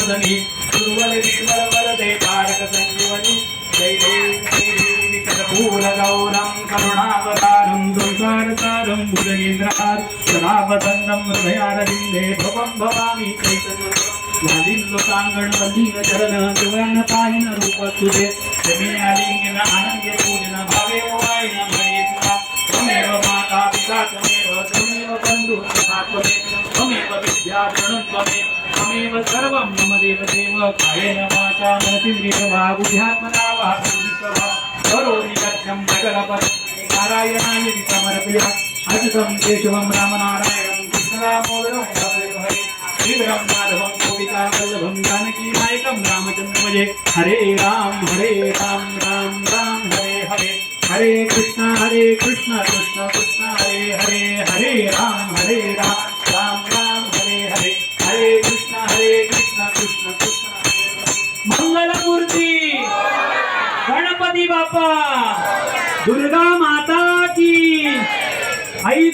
वदनी दुर्वल विश्वर वरदे तारक संजीवनी जय देव विकटपूर गौरम करुणावतारम दुर्गारतारम भुजगेन्द्रहार सदा वदन्तं हृदयारविन्दे भवं भवामि लालिलोकांगण वल्लीन चरण दिव्यानतायन रूप तुझे जमी आलिंगन आनंद पूजन भावे वायन भयेत्वा त्वमेव माता पिता त्वमेव बंधु सखा त्वमेव विद्या प्रणं त्वमेव सर्वं मम देवदेव कायेन वाचा मनसेन्द्रियर्वा बुद्ध्यात्मना वा करोमि सत्यं जगदपति नारायणाय समर्पया अच्युतं केशवं रामनारायणं कृष्णदामोदरं हरे श्रीधरं माधवं गोपिकावल्लभं जानकीनायकं रामचन्द्रं भजे हरे राम राम राम हरे हरे हरे कृष्ण कृष्ण कृष्ण हरे हरे हरे राम राम राम हरे हरे हरे कृष्ण कृष्ण कृष्ण मंगलमूर्ती गणपती बाप्पा दुर्गा माता की आई